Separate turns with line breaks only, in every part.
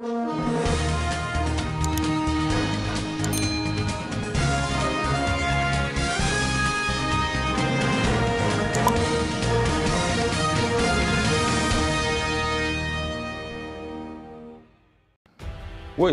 Oui,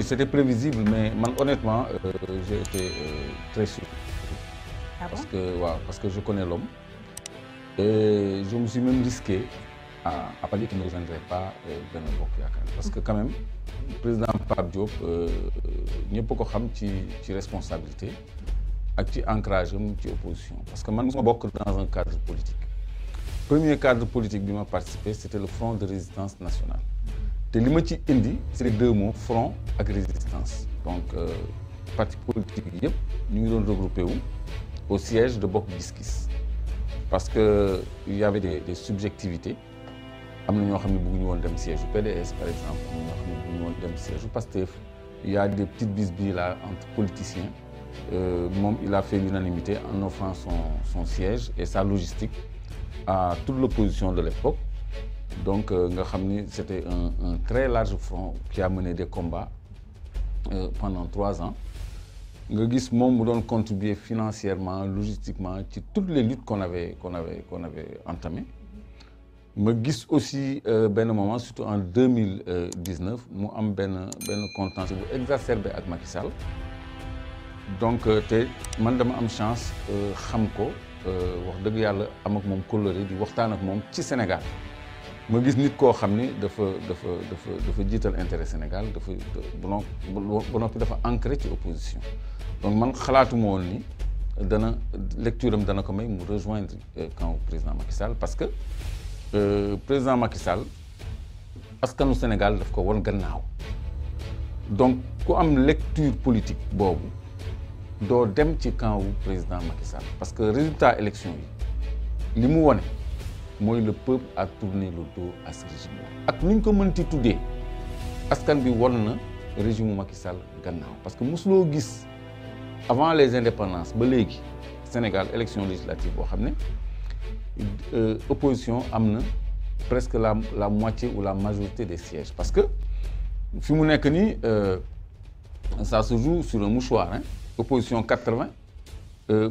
c'était prévisible, mais honnêtement, j'ai été très surpris.
Ah bon?
Parce que je connais l'homme. Et je me suis même risqué à pas dire qu'il ne rejoindrait pas Benno Bokk Yaakaar. Parce que quand même, le président Pape Diop, ñëpp ko xam ci responsabilité ak ci ancrage am ci opposition. Parce que man, je suis dans un cadre politique. Le premier cadre politique qui m'a participé, c'était le Front de résistance nationale. Et ce qui m'a indi, c'est les deux mots, front et résistance. Donc, parti politique, nous sommes regroupés au siège de Bokk Gis Gis. Parce qu'il y avait des subjectivités. Il y a des gens qui voulaient dem siège du PDS, par exemple. Il y a des gens qui voulaient dem siège du PASTEF. Il y a des petites bisbilles là entre politiciens. Il a fait l'unanimité en offrant son siège et sa logistique à toute l'opposition de l'époque. Donc, c'était un très large front qui a mené des combats pendant 3 ans. Nous avons contribué financièrement, logistiquement, à toutes les luttes qu'on avait entamées. Je gis aussi un moment, surtout en 2019, nous avons un contentieux exacerbé avec Macky Sall. Donc, j'ai eu une chance de savoir que je suis au Sénégal. Je gis nit koo xam ni dafa jiital intérêt Sénégal dafa ancré ci opposition donc man xalaatuma woon ni lecture am dana ko may mu rejoindre camp président Macky Sall parce que président Macky Sall askanu Sénégal daf ko won gannaaw donc ku am lecture politique boobu doo dem ci camp président Macky Sall parce que résultat élection yi li mu wone moi, le peuple a tourné le dos à ce régime-là. Et nous avons dit askan bi won na régime Macky Sall gannaaw parce que musuloo gis avant les indépendances ba légui Sénégal élection législative boo xam ne opposition am na presque la moitié ou la majorité des sièges parce que fi mu nekk nii ça se joue sur un mouchoir hein. Opposition 80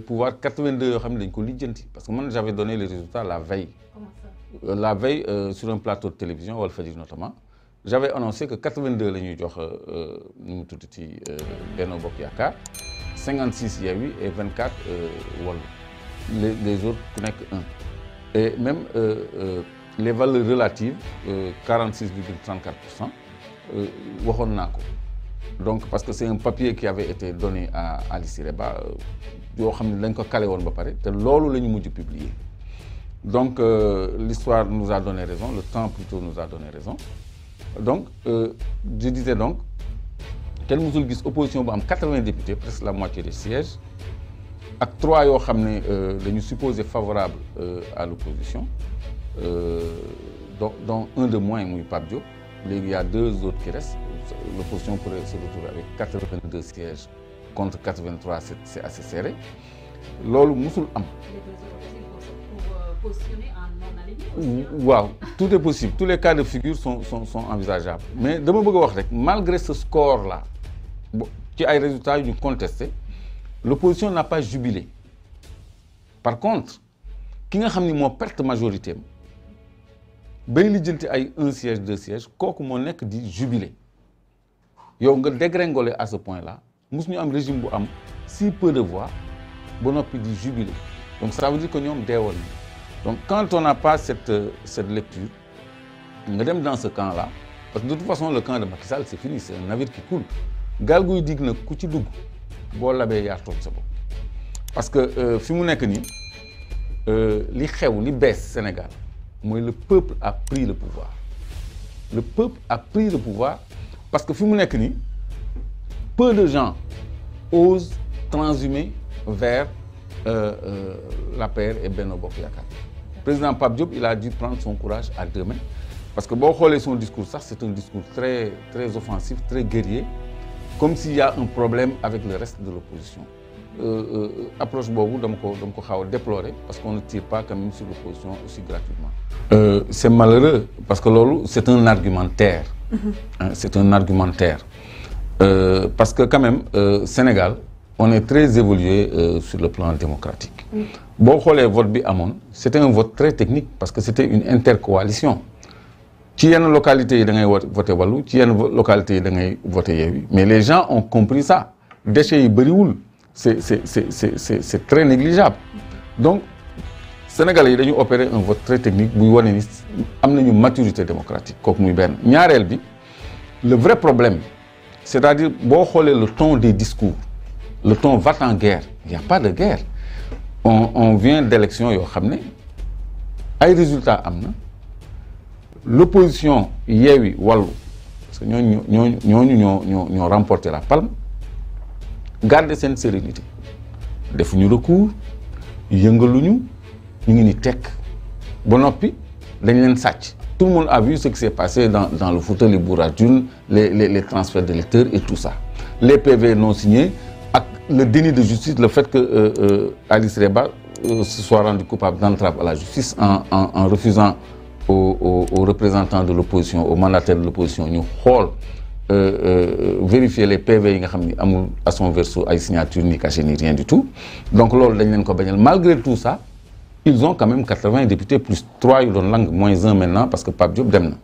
pouvoir 82 yoo xam ne dañ ko lijjanti parce que moi j'avais donné les résultats la veille.
Comment ça?
La veille sur un plateau de télévision Walfadjri notamment j'avais annoncé que 82 la ñuy jox nu mu tudd ci Benno Bokk Yaakaar 56 Yewwi et 24 Wallu les autres ku nekk 1 et même les valeurs relatives 46,34% waxoon naa ko donc parce que c'est un papier qui avait été donné à Ali Sireba yoo xam ne dañ ko calé woon ba pare te loolu la ñu mujj publier donc l'histoire nous a donné raison le temps plutôt nous a donné raison donc je disais donc quelle musul gis opposition bu am 80 députés presque la moitié des sièges ak 3 yoo xam ne dañu supposé favorable à l'opposition dont un de moins muy Pape Diop léegi il y a 2 autres qui restent l'opposition pourrait se retrouver avec 82 sièges contre 83 c'est assez serré loolu musul am.
Les 2 autres pour positionner en non-aligné aussi.
Waaw tout est possible tous les cas de figure sont envisageables mais dama bëgg a wax rek malgré ce score là ci ay résultats yu ñu contesté l'opposition n'a pas jubilé par contre ki nga xam ni moo perte majorité am bay lijjanti ay 1 siège 2 sièges kooku moo nekk di jubilé yow nga dégringoler à ce point là mus ñu am régime bu am si peu de voix ba noppi di jubilé donc ça veut dire que ñoom deewoon na donc quand on n'a pas cette lecture nga dem dans ce camp là parce que de toute façon le camp de Macky Sall c'est fini c'est un navire qui coule gaal guy dig na ku ci dugg boo labee yaa tooñ sa bopp parce que fi mu nekk nii li xew li bees Sénégal mooy le peuple a pris le pouvoir le peuple a pris le pouvoir parce que fi mu nekk nii peu de gens osent transhumer vers l'APR et Benno Bokk Yaakaar. Président Pape Diop, il a dû prendre son courage à 2 mains. Parce que bon, son discours, ça, c'est un discours très, très offensif, très guerrier, comme s'il y a un problème avec le reste de l'opposition. Approche Bobo, donc on déplorer parce qu'on ne tire pas quand même sur l'opposition aussi gratuitement. C'est malheureux parce que c'est un argumentaire. C'est un argumentaire. Parce que quand même, Sénégal, on est très évolué sur le plan démocratique. Bon, le vote bi amon, c'était un vote très technique parce que c'était une intercoalition. Qui y a une localité, il y a voté Walou, qui y a une localité, il y a voté Yewi. Mais les gens ont compris ça. Déchets Iberioul, c'est très négligeable. Donc, Sénégalais, ils ont opéré un vote très technique, ils ont une maturité démocratique. Le vrai problème, c'est-à-dire, le ton des discours, le ton va en guerre. Il n'y a pas de guerre. On vient d'élections, il y a des résultats. L'opposition, Yewi, Walou, parce que nous avons remporté la palme, gardez cette sérénité. Des fois, nous recours, nous ni tek. Bonopi, tout le monde a vu ce qui s'est passé dans le fauteuil, les bourrages, les transferts d'électeurs et tout ça. Les PV non signés, le déni de justice, le fait que Alice Reba se soit rendu coupable d'entrave à la justice en refusant aux représentants de l'opposition, aux mandataires de l'opposition, nous vérifier les PV à son verso, à signature, ni caché, ni rien du tout. Donc, malgré tout ça, ils ont quand même 80 députés, plus 3, ils donnent langue, moins 1 maintenant, parce que Pape Diop demne.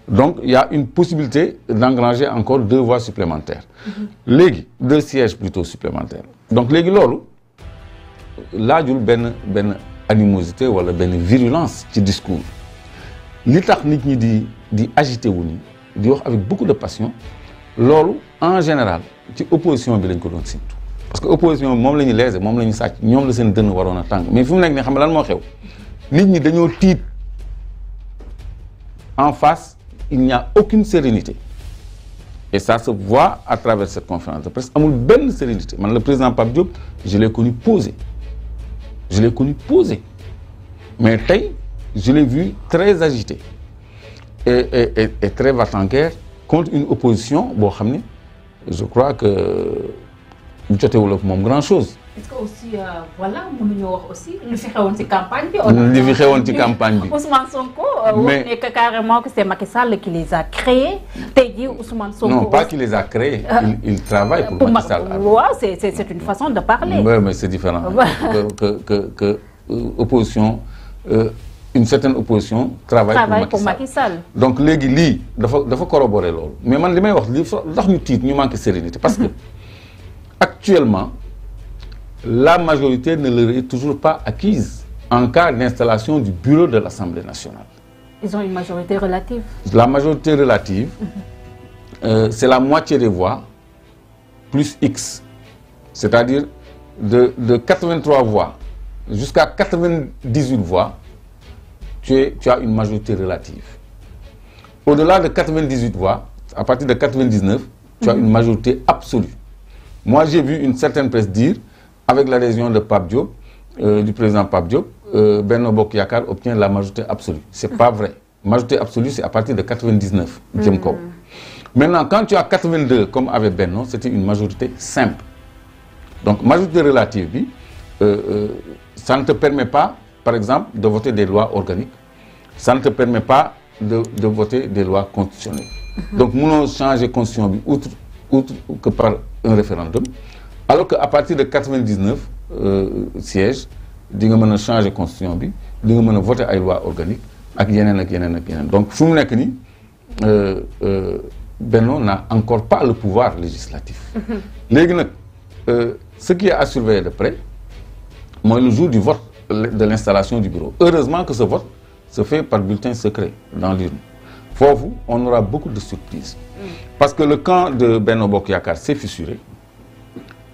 Donc, il y a une possibilité d'engranger encore 2 voix supplémentaires. 2 sièges plutôt supplémentaires. Donc, là, il y a une animosité ou une virulence qui discours. L'État dit agiter avec beaucoup de passion. Lolo, en général, l'opposition est parce que l'opposition, c'est ce qu'ils font, c'est ce qu'ils font. Mais il faut que nous sachions que en face, il n'y a aucune sérénité. Et ça se voit à travers cette conférence de presse. Il y a une belle sérénité. Le président Pape Diop, je l'ai connu posé. Mais je l'ai vu très agité et très va-t-en-guerre contre une opposition. Bon, je crois que nous avons grand chose.
Est-ce que aussi, voilà, nous avons aussi le fait de campagne.
Ousmane
Sonko, on est carrément que c'est Macky Sall qui les a créés. Ousmane Sonko.
Non, pas qu'il les a créés, il travaille pour Macky Sall.
C'est une façon de parler.
Oui, mais c'est différent. que opposition, une certaine opposition travaille pour Macky Sall. Donc, il faut corroborer l'autre. Mais moi, nous manque de sérénité. Parce que, actuellement, la majorité ne leur est toujours pas acquise en cas d'installation du bureau de l'Assemblée nationale.
Ils ont une majorité relative.
La majorité relative, c'est la moitié des voix plus X. C'est-à-dire de 83 voix jusqu'à 98 voix, tu as une majorité relative. Au-delà de 98 voix, à partir de 99, tu as une majorité absolue. Moi, j'ai vu une certaine presse dire, avec l'adhésion de Pape Diop, du président Pape Diop, Benno Bokk Yakaar obtient la majorité absolue. Ce n'est pas vrai. La majorité absolue, c'est à partir de 99. Maintenant, quand tu as 82, comme avec Benno, c'était une majorité simple. Donc, majorité relative, ça ne te permet pas, par exemple, de voter des lois organiques. Ça ne te permet pas de voter des lois constitutionnelles. Donc, nous avons changé la constitution outre que par un référendum. Alors qu'à partir de 99 sièges, nous avons changé la constitution, nous avons voté des lois organiques. Donc, Benno n'a encore pas le pouvoir législatif. Ce qui est à surveiller de près, moi, le jour du vote de l'installation du bureau. Heureusement que ce vote se fait par bulletin secret dans l'urne. On aura beaucoup de surprises. Parce que le camp de Benno Bokk Yakaar s'est fissuré.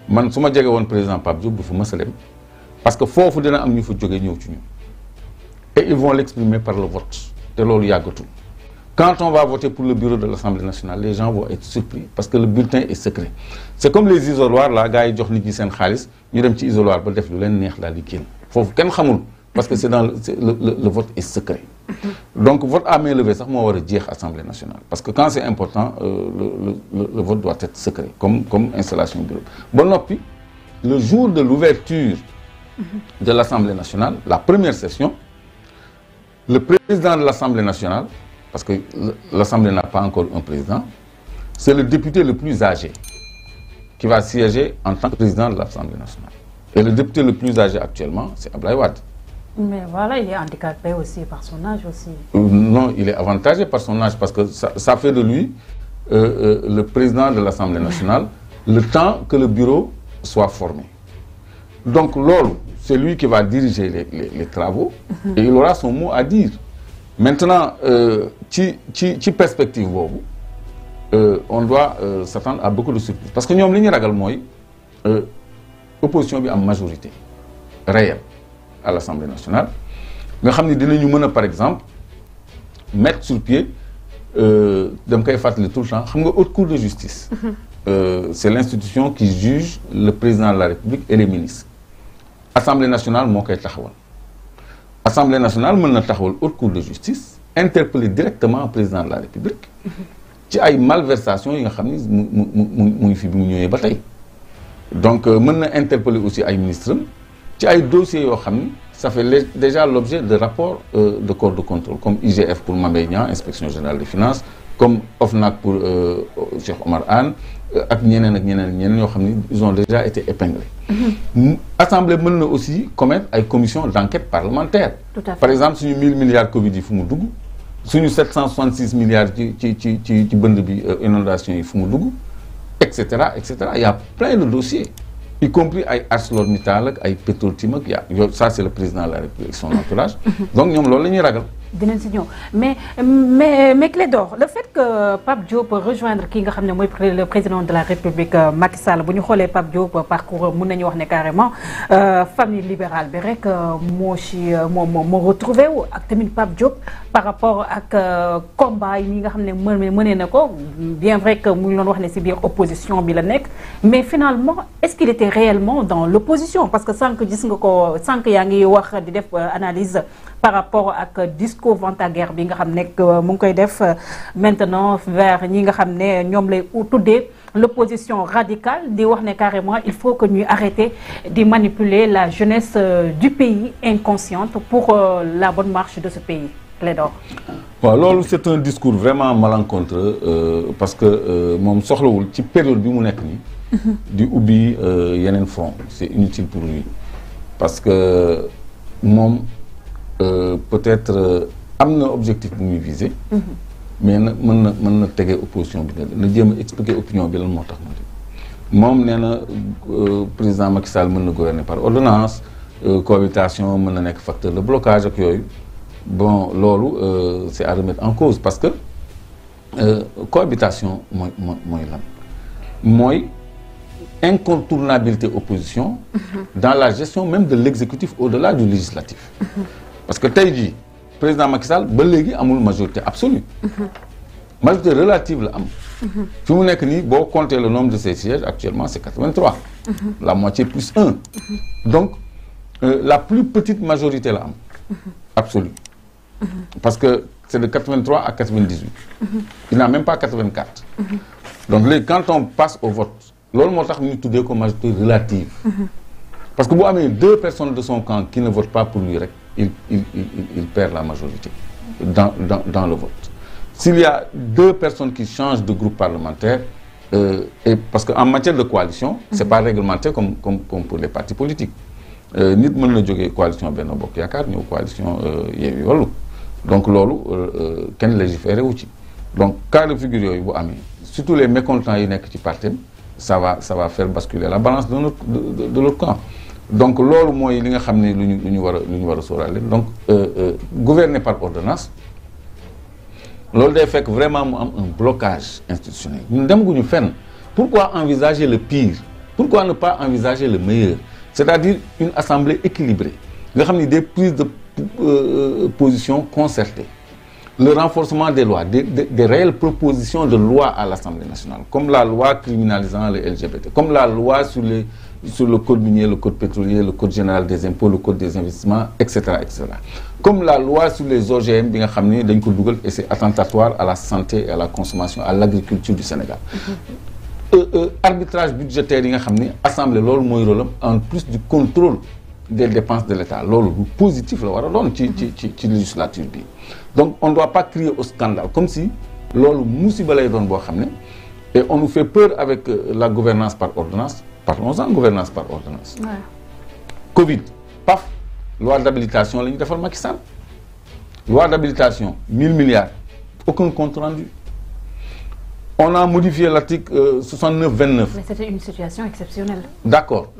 Man, si je suis le président Pape Diop, je vais parce que et ils vont l'exprimer par le vote. Quand on va voter pour le bureau de l'Assemblée nationale, les gens vont être surpris parce que le bulletin est secret. C'est comme les isoloirs, là, les gens qui ont des khalis, ils ont des isoloirs pour faire parce que le vote est secret. Donc, le vote à main levée, ça va dire l'Assemblée nationale. Parce que quand c'est important, le vote doit être secret, comme installation du bureau. Bon, puis, le jour de l'ouverture de l'Assemblée nationale, la première session, le président de l'Assemblée nationale parce que l'Assemblée n'a pas encore un président, c'est le député le plus âgé qui va siéger en tant que président de l'Assemblée nationale. Et le député le plus âgé actuellement, c'est Abdoulaye Wade.
Mais voilà, il est handicapé aussi par son âge aussi.
Non, il est avantagé par son âge parce que ça fait de lui le président de l'Assemblée nationale le temps que le bureau soit formé. Donc, Lolo, c'est lui qui va diriger les travaux et il aura son mot à dire. Maintenant, ci perspective boobu on doit s'attendre à beaucoup de surprises parce que ñoom li ñu ragal mooy opposition bi am majorité réelle à l'Assemblée nationale nga xam ne dinañu mën a par exemple mettre sur pied dama koy fàttali tout le temps xam nga haute cour de justice c'est l'institution qui juge le président de la République et les ministres. Assemblée nationale moo koy taxawal Assemblée nationale mën na taxawal haute cour de justice interpeller directement président de la République ci ay malversations yi nga xam ni mu ngi fi bi mu ñëwee ba tey donc mën na interpeller aussi ay ministres ci ay dossiers yoo xam ni ça fait déjà l'objet de rapports de corps de contrôle comme IGF pour Mame Mbaye Niang inspection générale des finances comme OFNAC pour Cheikh Omar Anne ak ñeneen yoo xam ni ils ont déjà été épinglés. Assemblée mën na aussi commettre ay commission d'enquête parlementaire. Tout à fait. Par exemple suñu 1000 milliards Covid yi fu mu dugg suñu 766 milliards ci bënd bi inondation yi fu mu dugg et cetera et cetera. Il y a plein de dossiers y compris ay ArcelorMittal ak ay Petrotim ak ça c'est le président de la République son entourage. Donc ñoom loolu la ñuy ragal.
dinañ si ñëw mais Clédor le fait que Pape Diop rejoindre ki nga xam ne mooy le président de la République Macky Sall bu ñu xoolee Pape Diop parcours mën nañu wax ne carrément famille libérale bi rek moo retrouvé wu ak tamit Pape Diop par rapport ak combat yi nga xam ne mënee na ko bien vrai que mu ngi doon wax ne si biir opposition bi la nekk mais finalement est-ce qu'il était réellement dans l'opposition parce que sànq gis nga ko sànq yaa ngi wax di def analyse par rapport ak discours vente à guerre bi nga xam ne mu ngi koy def maintenant vers ñi nga xam ne ñoom lay tuddee l'opposition radicale di wax ne carrément il faut que ñuy arrêter di manipuler la jeunesse du pays inconsciente pour la bonne marche de ce pays. Clédor.
waaw loolu c'est un discours vraiment malencontreux parce que moom soxlawul ci période bi mu nekk nii. di ubbi yeneen front c'est inutile pour lui parce que moom. Peut-être am na objectif bu muy viser. mais nag mën na tegee opposition bi na jéem a expliquer opinion bi lan moo tax moom nee na président Macky Sall mën na gouverner par ordonnance cohabitation mën na nekk facteur de blocage ak yooyu bon loolu c'est à remettre en cause parce que cohabitation mooy lan mooy incontournabilité opposition dans la gestion même de l'exécutif au-delà du législatif. Parce que tey jii président Macky Sall ba léegi amul majorité absolue. Majorité relative la am. fi mu nekk nii boo compter le nombre de ses sièges actuellement c'est 83. La moitié plus 1. Donc la plus petite majorité la am. Absolue. Parce que c'est de 83 à 98. Il n'a même pas 84. Donc léegi quand on passe au vote loolu moo tax ñu tuddee ko majorité relative. Parce que boo amee 2 personnes de son camp qui ne votent pas pour lui rek. Il perd la majorité dans le vote. S'il y a 2 personnes qui changent de groupe parlementaire, et parce qu'en matière de coalition, c'est pas réglementé comme pour les partis politiques. Nit mën na jógee coalition Benno Bokk Yaakaar ñëw coalition Yewwi Wallu donc loolu kenn légiféré wu ci. Donc cas de figure yooyu bu amee surtout les mécontents yi nekk ci parti ça va faire basculer la balance de l'autre camp. Donc loolu mooy li nga xam ne lu ñu war a sóoraale donc gouverner par ordonnance loolu day fekk vraiment mu am un blocage institutionnel ñun demaguñu fenn. Pourquoi envisager le pire? Pourquoi ne pas envisager le meilleur? C'est-à-dire une assemblée équilibrée nga xam ne des prises de position concertées, le renforcement des lois, des réelles propositions de loi à l'Assemblée nationale comme la loi criminalisant les LGBT, comme la loi sur le code minier, le code pétrolier, le code général des impôts, le code des investissements, etc., etc. Comme la loi sur les OGM, bi nga xam ne dañ ko dugal et c'est attentatoire à la santé et à la consommation, à l'agriculture du Sénégal. Arbitrage budgétaire yi nga xam ne assemblée loolu mooy rôle am en plus du contrôle des dépenses de l'État loolu lu positif la war a doon ci législature bi donc on ne doit pas crier au scandale comme si loolu musiba lay doon boo xam ne et on nous fait peur avec la gouvernance par ordonnance parlons-en gouvernance par ordonnance Covid paf loi d'habilitation la ñu defal Macky Sall loi d'habilitation 1000 milliards aucun compte rendu on a modifié l'article 69-29.
Mais c'était une situation exceptionnelle.
D'accord.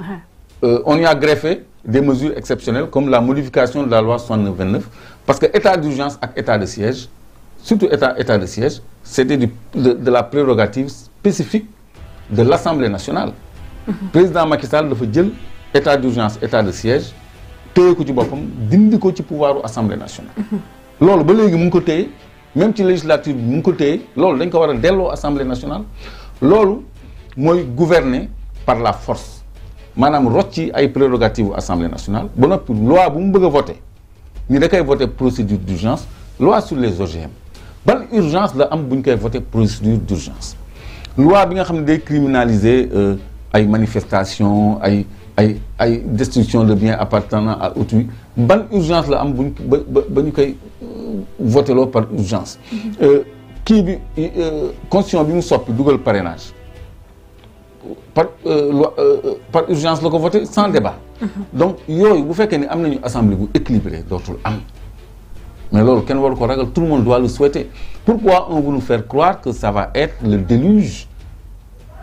On y a greffé des mesures exceptionnelles comme la modification de la loi 69-29 parce que état d'urgence ak état de siège surtout état de siège c'était de la prérogative spécifique de l'Assemblée nationale. Président Macky Sall dafa jël état d'urgence état de siège téye ko ci boppam dindi ko ci pouvoiru Assemblée nationale. loolu ba léegi mu ngi ko téye même ci législature bi mu ngi ko téye loolu dañ ko war a delloo Assemblée nationale loolu mooy gouverner par la force maanaam rocci ay prérogatives Assemblée nationale ba noppi loi bu mu bëgg a voter ni da koy voter procédure d'urgence loi sur les OGM ban urgence la am bu ñu koy voter procédure d'urgence loi bi nga xam ne day criminaliser ay manifestations ay destruction de biens appartenant à autrui ban urgence la am buñ ba ñu koy voté loo par urgence kii bi constitution bi mu soppi dugal parrainage par urgence la ko voté sans débat donc yooyu bu fekkee ni am nañu assemblée bu équilibré dootul am mais loolu kenn waru ko ragal tout le monde doit le souhaiter pourquoi on veut nous faire croire que ça va être le déluge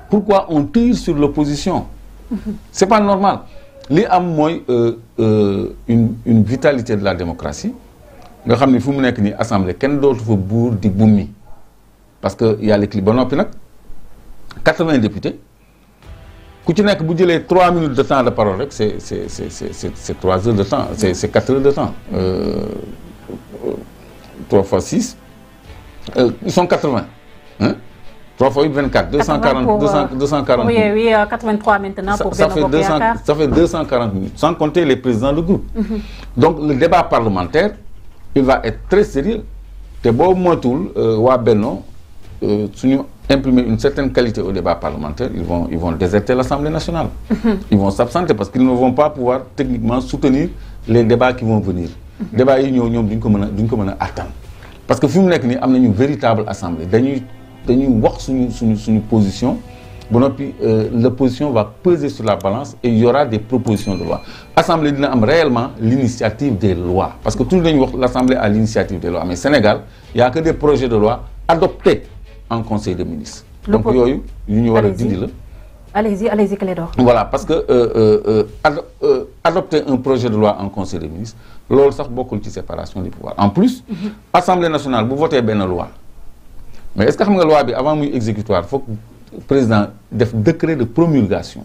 pourquoi on tire sur l'opposition c'est pas normal li am mooy une vitalité de la démocratie nga xam ni fu mu nekk nii assemblée kenn dootu fa buur di bummi parce que y a l'équilibre ba noppi nag 80 députés ku ci nekk bu jëlee 3 minutes de temps de parole rek c'est 3 heures de temps c'est 4 heures de temps 3 fois 6 ils sont 80 hein 3 fois 8 24 240
oui 83 maintenant pour Benno Bokk Yaakaar
ça fait 240 minutes sans compter les présidents de groupe donc le débat parlementaire il va être très sérieux te boobu moytuwul waa Benno suñu imprimer une certaine qualité au débat parlementaire ils vont déserter l'Assemblée nationale ils vont s'absenter parce qu'ils ne vont pas pouvoir techniquement soutenir les débats qui vont venir débats yi ñëw ñoom duñ ko mën a atteindre parce que fi mu nekk nii am nañu véritable assemblée dañuy wax suñu position ba noppi l'opposition va peser sur la balance et il y aura des propositions de loi assemblée dina am réellement l'initiative des lois parce que toujours dañuy wax l'assemblée a l'initiative des lois mais Sénégal il y a que des projets de loi adoptés en conseil des ministres donc yooyu yu ñu war a dindi la
allez-y Clédor
voilà parce que adopter un projet de loi en conseil des ministres loolu sax bokkul ci séparation des pouvoirs en plus assemblée nationale bu voté benn loi mais est-ce que xam nga loi bi avant muy exécutoire faut que président def décret de promulgation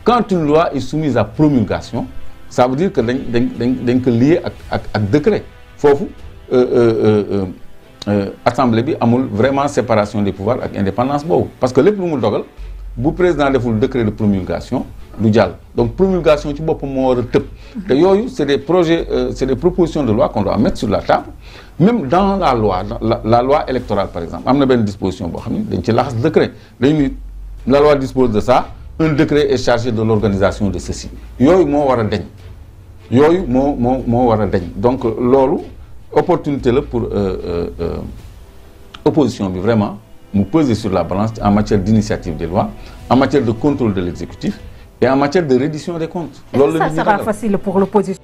quand une loi est soumise à promulgation ça veut dire que dañ ko lié ak décret foofu assemblée bi amul vraiment séparation des pouvoirs ak indépendance boobu parce que lépp lu mu dogal bu président deful décret de promulgation du jàll donc promulgation ci boppam moo war a tëb te yooyu c'est des projets c'est des propositions de loi qu'on doit mettre sur la table même dans la loi la loi électorale par exemple am na benn disposition boo xam ne dañ ci laxas décret dañ ni la loi dispose de ça un décret est chargé de l'organisation de ceci yooyu moo war a dañ yooyu moo war a dañ donc loolu opportunité la pour opposition bi vraiment mu peser sur la balance en matière d'initiative des lois en matière de contrôle de l'exécutif et en matière de reddition des comptes.
Loolu ça sera facile pour l'opposition.